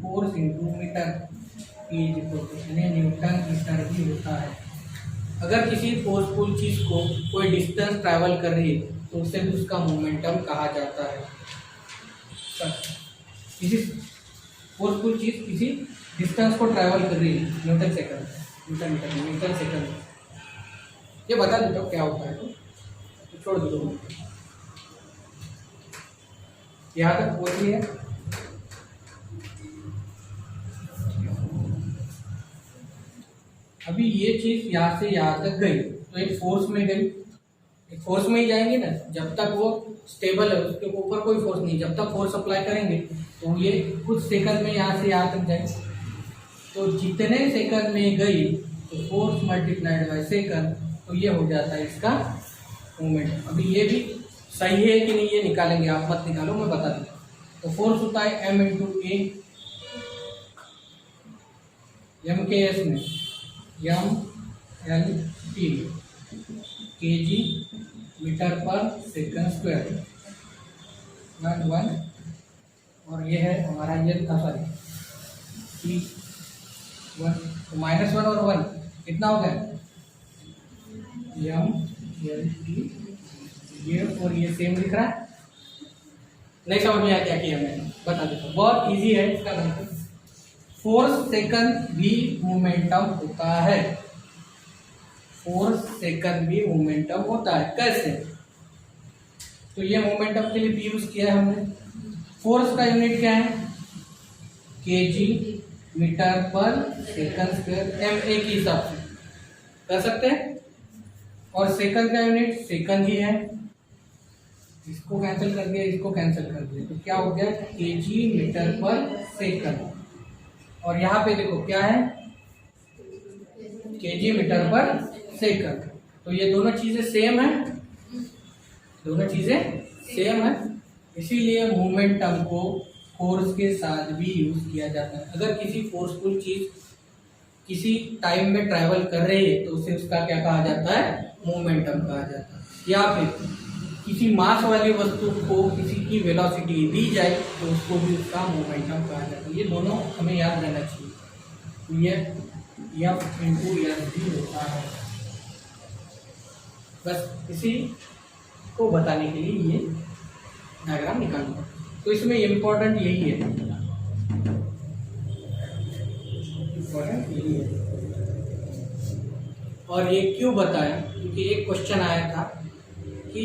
force into meter, P is equal to यानी न्यूटन मीटर भी होता है। अगर किसी फोर्सफुल चीज को कोई डिस्टेंस ट्रैवल कर रही है तो उसे भी उसका मोमेंटम कहा जाता है। किसी फोर्सफुल चीज किसी डिस्टेंस को ट्रैवल कर रही है, न्यूटन सेकंड। ये बता देता हूँ क्या होता है, तो छोड़ दो। यहाँ तक पहुँच गई है। अभी ये चीज यहाँ से यहाँ तक गई तो एक फोर्स में गई, एक फोर्स में ही जाएंगे ना। जब तक वो स्टेबल है, उसके ऊपर कोई फोर्स नहीं, जब तक फोर्स अप्लाई करेंगे तो ये कुछ सेकंड में यहाँ से यहाँ तक जाएगी। तो जितने सेकंड में गई तो फोर्स मल्टीप्लाइड बाय सेकंड, तो ये हो जाता है इसका मोमेंट। अभी ये भी सही है कि नहीं ये निकालेंगे, आप मत निकालो, मैं बता दूँ। तो फोर्स होता है m इंटू ए, MKS में m l t kg meter पर सेकंड स्क्वायर 1 और ये है हमारा ये सॉरी T1, तो -1 और 1 कितना हो गया? m l t, ये और ये सेम दिख रहा है। नहीं समझ में आया क्या किया मैंने, बता देता हूँ, बहुत इजी है इसका मतलब। फोर्स सेकंड भी मोमेंटम होता है, फोर्स सेकंड भी मोमेंटम होता है। कैसे? तो ये मोमेंटम के लिए भी यूज किया है हमने। फोर्स का यूनिट क्या है? केजी मीटर पर सेकंड स्क्वायर, MA के हिसाब से कर सकते हैं। और सेकंड का यूनिट सेकंड ही है, इसको कैंसिल कर दिया, इसको कैंसिल कर दिया, तो क्या हो गया? केजी मीटर पर सेकंड। और यहाँ पे देखो क्या है? केजी मीटर पर सेकंड। तो ये दोनों चीजें सेम है, दोनों चीजें सेम है, इसीलिए मोमेंटम को फोर्स के साथ भी यूज किया जाता है। अगर किसी फोर्सफुल चीज किसी टाइम में ट्रैवल कर रही है तो उसे उसका क्या कहा जाता है, मोमेंटम कहा जाता है। या फिर किसी मास वाली वस्तु को किसी की वेलोसिटी दी जाए तो उसको भी उसका मोमेंटम कहा जाता है। ये दोनों हमें याद रहना चाहिए। ये F इंटू एस भी होता है। बस इसी को बताने के लिए ये डायग्राम निकालना। तो इसमें इम्पोर्टेंट यही है, इम्पोर्टेंट यही है। और ये क्यों बताया, क्योंकि एक क्वेश्चन आया था कि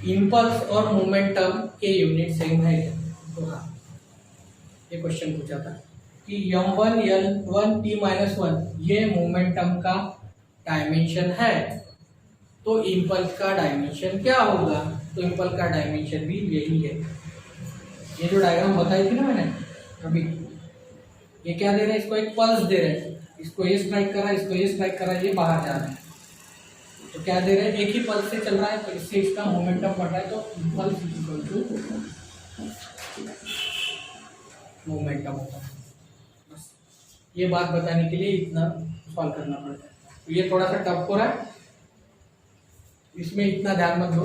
इम्पल्स और मोमेंटम के यूनिट सेम है क्या। तो हाँ, ये क्वेश्चन पूछा था कि m1 l1 t-1 ये मोमेंटम का डायमेंशन है, तो इम्पल्स का डायमेंशन क्या होगा। तो इम्पल्स का डायमेंशन भी यही है। ये जो डायग्राम बताई थी ना मैंने अभी, ये क्या दे रहे हैं, इसको एक पल्स दे रहे हैं, इसको ये स्ट्राइक करा, इसको ये स्ट्राइक करा, ये बाहर जा रहा है। तो क्या दे रहे हैं, एक ही पल्स से चल रहा है, तो इससे इसका मोमेंटम बढ़ रहा है, तो इम्पल्स इक्वल टू मोमेंटम होता है। बस ये बात बताने के लिए इतना सॉल्व करना पड़ता है। तो ये थोड़ा सा टफ हो रहा है, इसमें इतना ध्यान मत दो।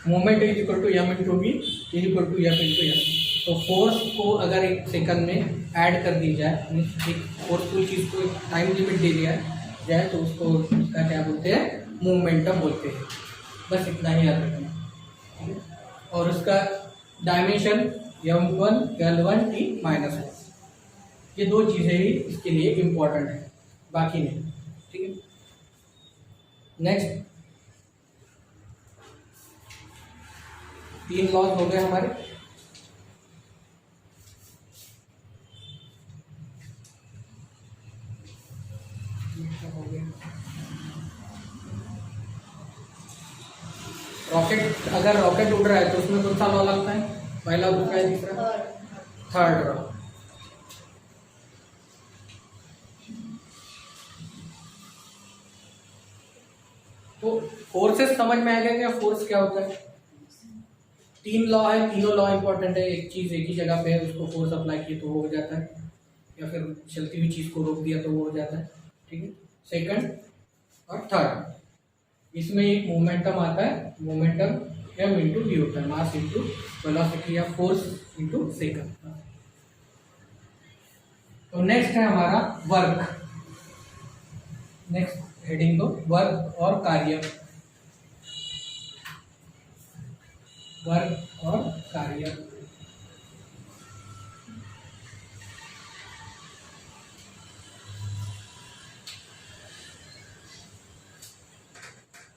Moment is equal to m into v is equal to f into m. तो फोर्स को अगर एक सेकंड में ऐड कर दी जाए, एक फोर्सफुल चीज़ को एक टाइम लिमिट दे दिया जाए तो उसको उसका क्या बोलते हैं, मोमेंटम बोलते हैं। बस इतना ही याद रखना। और उसका डायमेंशन m1 l1 t-1, ये दो चीज़ें ही इसके लिए इम्पोर्टेंट है, बाकी नहीं। ठीक है, नेक्स्ट 3 लॉज हो गए हमारे। रॉकेट, अगर रॉकेट उड़ रहा है तो उसमें कौन सा लॉ लगता है, पहला, दूसरा, तीसरा, थर्ड लॉ। तो फोर्सेस समझ में आ गया क्या, फोर्स क्या होता है। 3 लॉ है, तीनों लॉ इंपॉर्टेंट है। एक चीज एक ही जगह पे है, उसको फोर्स अप्लाई किए तो वो हो जाता है, या फिर चलती हुई चीज को रोक दिया तो वो हो जाता है। ठीक है, सेकंड और थर्ड, इसमें एक मोमेंटम आता है, मोमेंटम m इंटू वी होता है, मास इंटू वेलोसिटी या फोर्स इंटू सेकंड। तो नेक्स्ट है हमारा वर्क। नेक्स्ट हेडिंग दो, वर्क और कार्य। वर्क और कार्य।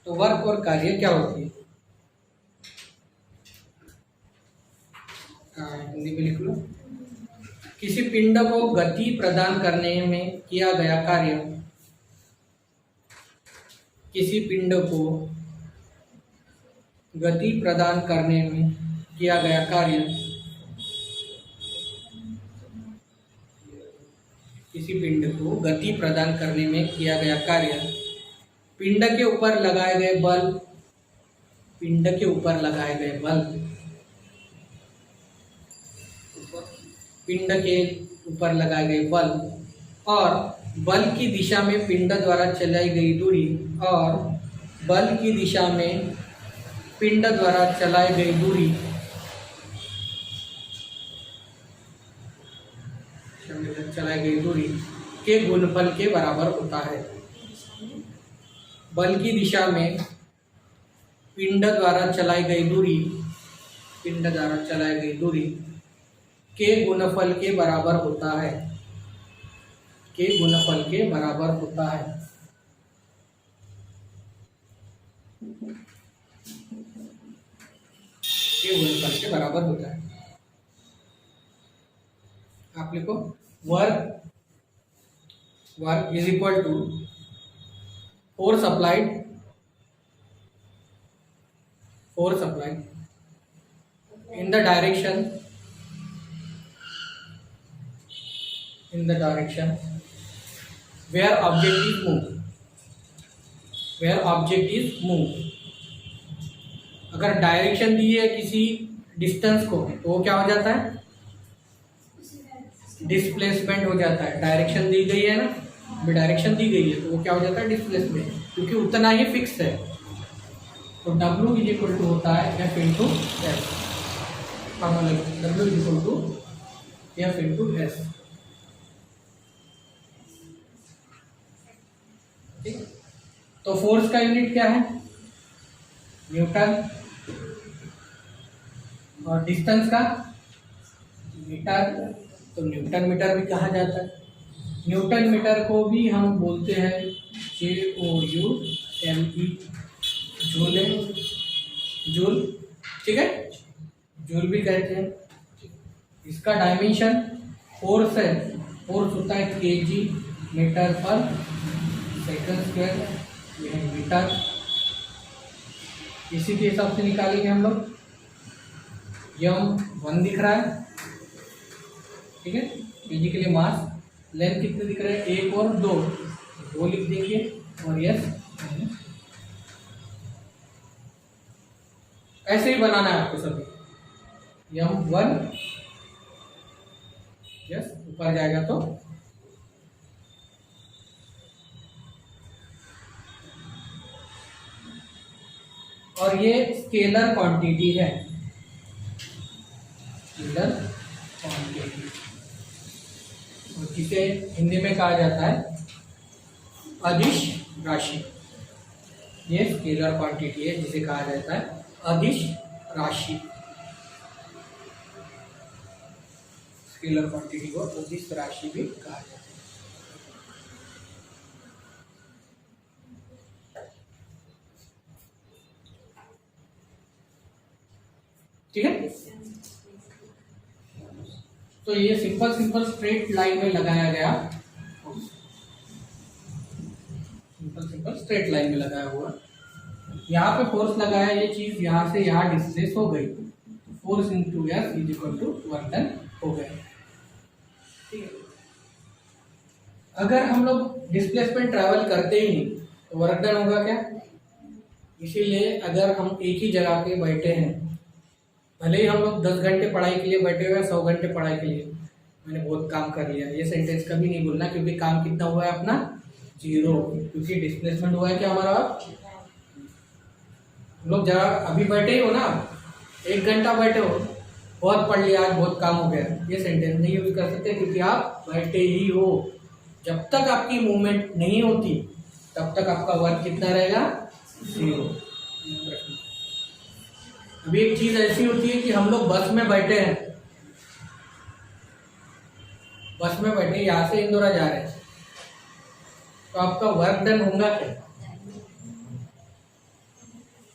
तो वर्क और कार्य क्या होती है, हिंदी में लिख लो। किसी पिंड को गति प्रदान करने में किया गया कार्य, किसी पिंड को गति प्रदान करने में किया गया कार्य, किसी पिंड को गति प्रदान करने में किया गया कार्य, पिंड के ऊपर लगाए गए बल, पिंड के ऊपर लगाए गए बल, पिंड के ऊपर लगाए गए बल और बल की दिशा में पिंड द्वारा चलाई गई दूरी, और बल की दिशा में पिंड द्वारा चलाई गई दूरी चलाई गई दूरी के गुणनफल के बराबर होता है। बल की दिशा में पिंड द्वारा चलाई गई दूरी, पिंड द्वारा चलाई गई दूरी के गुणनफल के बराबर होता है, के गुणनफल के बराबर होता है। के गुणनफल के बराबर होता है। आप लिखो, work, work is equal to force applied, force applied in the direction, in the direction where object is moved, where object is moved, अगर डायरेक्शन दी है किसी डिस्टेंस को तो वो क्या हो जाता है, डिस्प्लेसमेंट हो जाता है। डायरेक्शन दी गई है ना, अभी डायरेक्शन दी गई है तो वो क्या हो जाता है, डिस्प्लेसमेंट, क्योंकि उतना ही फिक्स है। तो W इज इक्वल टू होता है F into s. W is equal to F into s. ठीक, तो फोर्स का यूनिट क्या है, न्यूटन, और डिस्टेंस का मीटर, तो न्यूटन मीटर भी कहा जाता है। न्यूटन मीटर को भी हम बोलते हैं JOULE, जूल, जूल, ठीक है, जूल भी कहते हैं। इसका डायमेंशन फोर्स है, फोर्स होता है kg मीटर पर सेकंड स्क्वायर, ये है मीटर। इसी के हिसाब से निकालेंगे हम लोग। यम 1 दिख रहा है, ठीक है, kg के लिए मास। लेंथ कितने दिख रहे हैं, 1 और 2 लिख देंगे, और यस ऐसे ही बनाना है आपको सभी। M1 यस ऊपर जाएगा तो और ये स्केलर क्वांटिटी है, स्केलर क्वांटिटी, और जिसे हिंदी में कहा जाता है अदिश राशि। ये स्केलर क्वांटिटी है जिसे कहा जाता है अदिश राशि। स्केलर क्वांटिटी को अदिश राशि भी कहा जाता है। ठीक है, तो ये सिंपल स्ट्रेट लाइन में लगाया गया, सिंपल स्ट्रेट लाइन में लगाया हुआ। यहाँ पे फोर्स लगाया, ये चीज यहाँ से यहाँ डिस्प्लेस हो गई, force into f is equal to work done हो गया। ठीक है, अगर हम लोग डिस्प्लेसमेंट ट्रैवल करते ही नहीं तो वर्क डन होगा क्या। इसीलिए अगर हम एक ही जगह पे बैठे हैं, भले ही हम लोग 10 घंटे पढ़ाई के लिए बैठे हुए हैं, 100 घंटे पढ़ाई के लिए, मैंने बहुत काम कर लिया, ये सेंटेंस कभी नहीं बोलना, क्योंकि काम कितना हुआ है अपना 0, क्योंकि डिस्प्लेसमेंट हुआ है क्या हमारा। हम लोग जरा अभी बैठे ही हो ना, 1 घंटा बैठे हो, बहुत पढ़ लिया, आज बहुत काम हो गया, ये सेंटेंस नहीं यूज कर सकते, क्योंकि आप बैठे ही हो। जब तक आपकी मूवमेंट नहीं होती तब तक आपका वर्क कितना रहेगा, 0। अभी एक चीज ऐसी होती है कि हम लोग बस में बैठे हैं, बस में बैठे यहाँ से इंदौरा जा रहे हैं, तो आपका वर्क डन होगा क्या,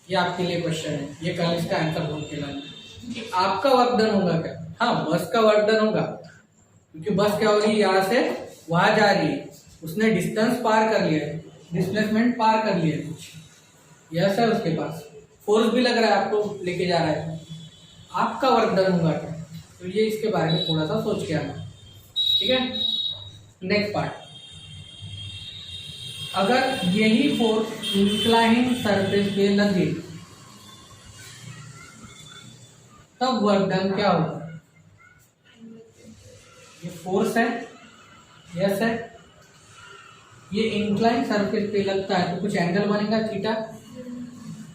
ये आपके लिए क्वेश्चन है, ये कल इसका आंसर ढूंढ के लाना कि आपका वर्क डन होगा क्या। हाँ, बस का वर्क डन होगा, क्योंकि बस क्या हो रही है, यहाँ से वहां जा रही है, उसने डिस्टेंस पार कर लिया है, डिस्प्लेसमेंट पार कर लिया है कुछ, यस है उसके पास, फोर्स भी लग रहा है, आपको लेके जा रहा है, आपका वर्क डन होगा क्या। तो ये इसके बारे में थोड़ा सा सोच के आना, ठीक है। नेक्स्ट पार्ट, अगर यही फोर्स इंक्लाइन सरफेस पे लगे तब वर्क डन क्या होगा। ये फोर्स है, यस है, ये इंक्लाइन सरफेस पे लगता है तो कुछ एंगल बनेगा थीटा,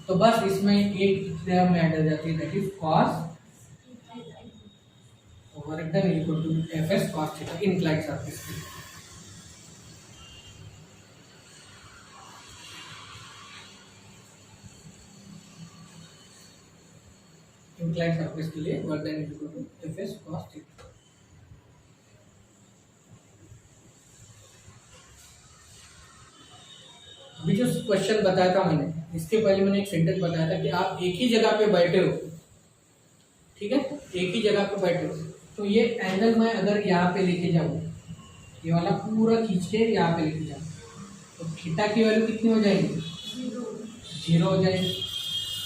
तो बस इसमें एक टर्म ऐड हो जाती है, that is cos, work done equal to FS cos theta, incline surface पे। इंक्लाइन सरफेस के लिए work done equal to FS cos theta. अभी जो क्वेश्चन बताया था मैंने, इसके पहले मैंने एक सेंटेंस बताया था कि आप एक ही जगह पे बैठे हो, ठीक है, एक ही जगह पे बैठे हो, तो ये एंगल मैं अगर यहाँ पे लेके जाऊँ, ये वाला पूरा खींच के यहाँ पे लेके जाऊँ, तो थीटा की वैल्यू कितनी हो जाएगी, 0 हो जाएगी।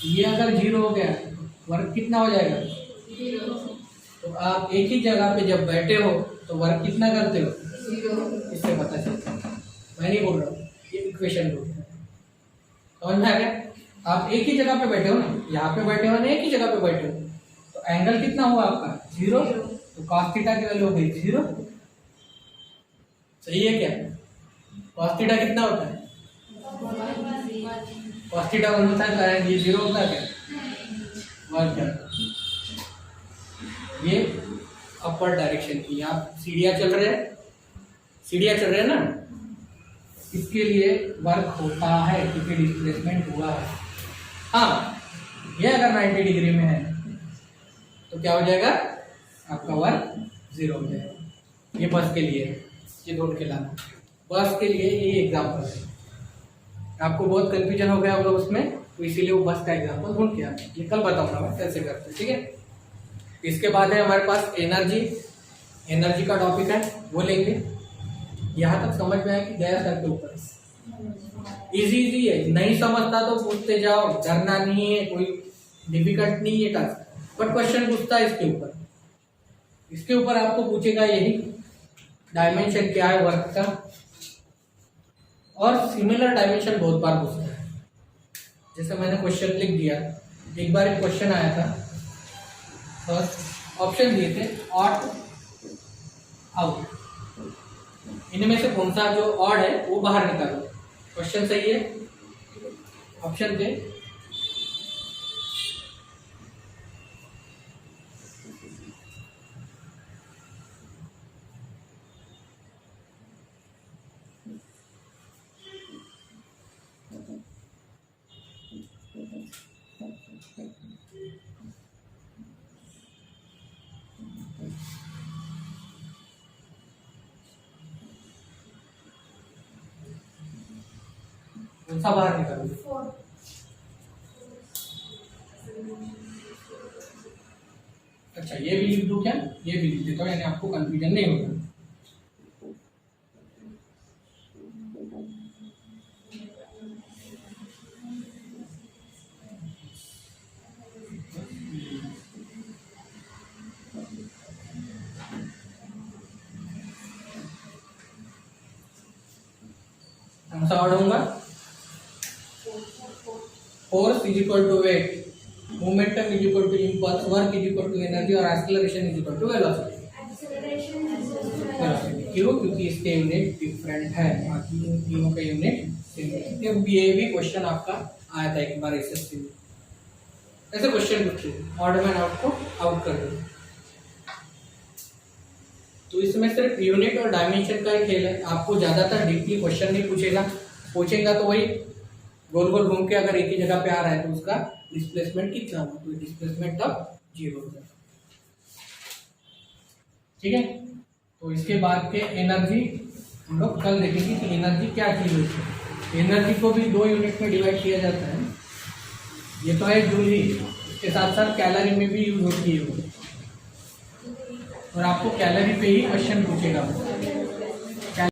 ये अगर 0 हो गया, वर्क कितना हो जाएगा, 0। तो आप एक ही जगह पे जब बैठे हो तो वर्क कितना करते हो, 0। इससे पता चलता है, मैं नहीं बोल रहा हूँ, ये इक्वेशन बोलते हैं, समझ में आ गया। आप एक ही जगह पे बैठे हो ना, यहाँ पे बैठे हो ना, एक ही जगह पे बैठे हो, तो एंगल कितना हुआ आपका 0, तो cos थीटा की वैल्यू हो गई 0। सही है क्या? cos थीटा कितना होता है? cos थीटा 1 होता है, ये 0 होता है क्या? 1 क्या? ये अपर डायरेक्शन की, आप सीढ़ियाँ चल रहे हैं ना, इसके लिए वर्क होता है क्योंकि डिस्प्लेसमेंट हुआ है। हाँ, ये अगर 90 डिग्री में है तो क्या हो जाएगा आपका वर्क 0 हो जाएगा। ये बस के लिए, ये नोट के लाना, बस के लिए ये एग्जाम्पल है। आपको बहुत कंफ्यूजन हो गया होगा उसमें, तो इसीलिए वो बस का एग्जाम्पल ढूंढ के आया। ये कल बताऊंगा मैं कैसे करते हैं, ठीक है। इसके बाद है हमारे पास एनर्जी का टॉपिक है, वो लेंगे। यहाँ तक समझ में आया कि गया सर के ऊपर? इजी है, नहीं समझता तो पूछते जाओ, डरना नहीं है, कोई डिफिकल्ट नहीं है टास्क, बट क्वेश्चन पूछता है इसके ऊपर आपको पूछेगा यही डायमेंशन क्या है वर्क का, और सिमिलर डायमेंशन बहुत बार पूछता है। जैसे मैंने क्वेश्चन लिख दिया, एक बार एक क्वेश्चन आया था, फर्स्ट ऑप्शन दिए थे ऑड आउट, इनमें से कौन सा जो ऑड है वो बाहर निकालो। क्वेश्चन सही है, ऑप्शन दे कौन सा बाहर निकालो। अच्छा, ये भी लिख दूं क्या? ये भी लिख देता हूँ, यानी आपको कंफ्यूजन नहीं होगा। कौन सा ऑर्डर होगा? Force is equal to weight, momentum is equal to impulse, work is equal to energy, और acceleration is equal to velocity. क्यों? क्योंकि इसके यूनिट डिफरेंट है, बाकी इन तीनों का यूनिट सेम है। ये भी क्वेश्चन आपका आया था एक बार एसएससी में, ऐसे क्वेश्चन पूछते ऑड मैन आउट को आउट कर दो। तो इसमें सिर्फ यूनिट और डायमेंशन का ही खेल है, आपको ज्यादातर डीपली क्वेश्चन नहीं पूछेगा तो वही गोल गोल घूम के अगर एक ही जगह पे आ रहा है तो उसका डिस्प्लेसमेंट कितना होगा, तो डिस्प्लेसमेंट तब 0 हो जाएगा, ठीक है। तो इसके बाद के एनर्जी हम लोग कल देखेंगे कि एनर्जी क्या चीज होती है। एनर्जी को भी 2 यूनिट में डिवाइड किया जाता है, ये तो है जूल ही, इसके साथ साथ कैलोरी में भी यूज होती है, और आपको कैलोरी पे ही क्वेश्चन पूछेगा।